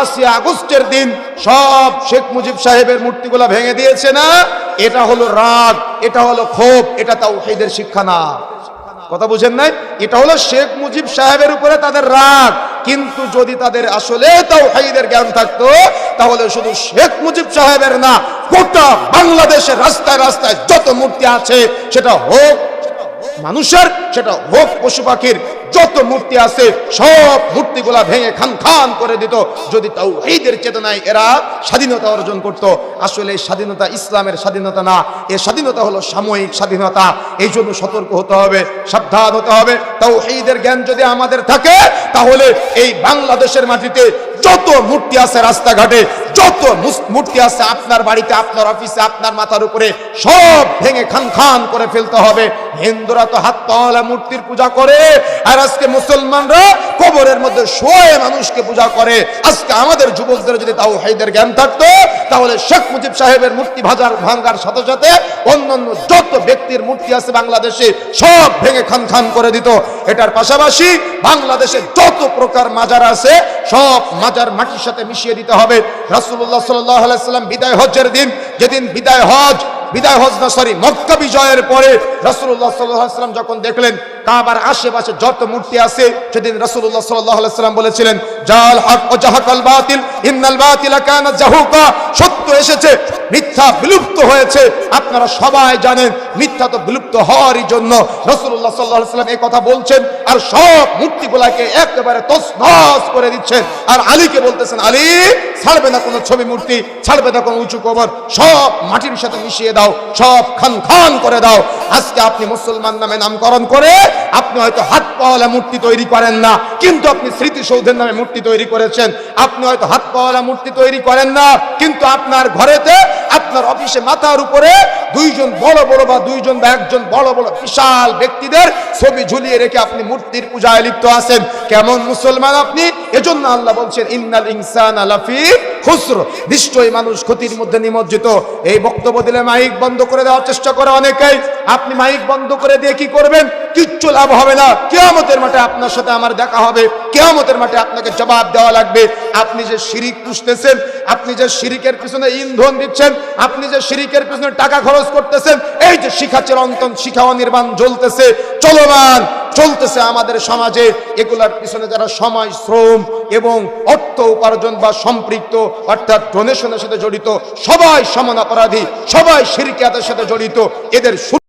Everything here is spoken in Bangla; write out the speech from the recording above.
5 আগস্টের দিন সব শেখ মুজিব সাহেবের মূর্তিগুলা ভেঙে দিয়েছে না, এটা হলো রাগ, এটা হলো ক্ষোভ, এটা তাওহীদের শিক্ষা না। কথা বুঝেন নাই? এটা হলো শেখ মুজিব সাহেবের উপরে তাদের রাগ। কিন্তু যদি তাদের আসলে তাওহীদের জ্ঞান থাকতো তাহলে শুধু শেখ মুজিব সাহেবের না, গোটা বাংলাদেশের রাস্তায় রাস্তায় যত মূর্তি আছে, সেটা হোক মানুষের, সেটা হোক পশু পাখির, যত মূর্তি আছে সব মূর্তিগুলা ভেঙে খান খান করে দিত যদি তাওহীদের চেতনায় এরা স্বাধীনতা অর্জন করত। আসলে স্বাধীনতা ইসলামের স্বাধীনতা না, এই স্বাধীনতা হলো সাময়িক স্বাধীনতা। এই জন্য সতর্ক হতে হবে, সাবধান হতে হবে। তাওহীদের জ্ঞান যদি আমাদের থাকে তাহলে এই বাংলাদেশের মাটিতে যত মূর্তি আছে রাস্তাঘাটে, যত মূর্তি আছে আপনার বাড়িতে, আপনার অফিসে, আপনার মাথার উপরে, সব ভেঙে খান খান করে ফেলতে হবে। হিন্দুরা তো হাত পাওয়ালা মূর্তির পূজা করে, আর আজকে মুসলমানরা কবরের মধ্যে শোয়ে মানুষকে পূজা করে। আজকে আমাদের যুবকদের যদি তাওহীদের জ্ঞান থাকতো তাহলে শেখ মুজিব সাহেবের মূর্তি ভাঙার সাথে সাথে অন্যান্য যত ব্যক্তির মূর্তি আছে বাংলাদেশে সব ভেঙে খান খান করে দিত। এটার পাশাপাশি বাংলাদেশে যত প্রকার মাজার আছে সব মাজার মাটির সাথে মিশিয়ে দিতে হবে। রাসূলুল্লাহ সাল্লাল্লাহু আলাইহি সাল্লাম বিদায় হজ্জের দিন, যেদিন মক্কা বিজয়ের পরে রাসূলুল্লাহ সাল্লাল্লাহু আলাইহি সাল্লাম যখন দেখলেন কাবার আশেপাশে যত মূর্তি আছে, সেদিন রাসূলুল্লাহ সাল্লাল্লাহু আলাইহি সাল্লাম বলেছিলেন, জাল হক ওয়া জাহাকাল বাতিল ইন্নাল বাতিলা কানা জাহুকা। সত্য এসেছে, মিথ্যা বিলুপ্ত হয়েছে। আপনারা সবাই জানেন মিথ্যা তো বিলুপ্ত হওয়ারই জন্য রাসূলুল্লাহ সাল্লাল্লাহু আলাইহি সাল্লাম এই কথা বলছেন, আর সব মূর্তিগুলোকে একেবারে তছনছ করে দিচ্ছেন। আর আলীকে বলতেছেন, আলী ছাড়বে না কোনো ছবি মূর্তি, ছাড়বে না কোনো উঁচু কবর, সব মাটির সাথে মিশিয়ে দাও, সব খান খান করে দাও। আজকে আপনি মুসলমান নামে নামকরণ করে আপনি হয়তো হাত পাওয়ালা মূর্তি তৈরি করেন না, কিন্তু আপনি স্মৃতিসৌধের নামে মূর্তি তৈরি করেছেন। আপনি হয়তো হাত পাওয়ালা মূর্তি তৈরি করেন না, কিন্তু আপনার ঘরেতে, আপনার অফিসে মাথার উপরে দুইজন বড় বড় বা দুইজন বা একজন বড় বড় বিশাল ব্যক্তিদের ছবি ঝুলিয়ে রেখে আপনি মূর্তির পূজায় লিপ্ত আছেন। কেমন মুসলমান আপনি? এজন্য আল্লাহ বলছেন, ইন্নাল ইনসানা লাফি খুসর, নিশ্চয়ই মানুষ ক্ষতির মধ্যে নিমজ্জিত। এই বক্তব্য দিলে মাইক বন্ধ করে দেওয়ার চেষ্টা করে অনেকেই। আপনি মাইক বন্ধ করে দিয়ে কি করবেন? কিচ্ছু লাভ হবে না। কিয়ামতের মাঠে আপনার সাথে আমার দেখা হবে, কিয়ামতের মাঠে আপনাকে জবাব দেওয়া লাগবে। আপনি যে শিরিক পুষতেছেন, আপনি যে শিরিকের পিছনে ইন্ধন দিচ্ছেন, আপনি যে শিরিকের পিছনে টাকা খরচ করতেছেন, এই যে শিখা চিরন্তন, শিখা অনির্বাণ জ্বলতেছে, চলমান চলতেছে আমাদের সমাজে, এগুলার পিছনে যারা সময়, শ্রম এবং অর্থ উপার্জন বা সম্পৃক্ত অর্থাৎ ডোনেশনের সাথে জড়িত, সবাই সমান অপরাধী, সবাই শিরকিয়াতের সাথে জড়িত। এদের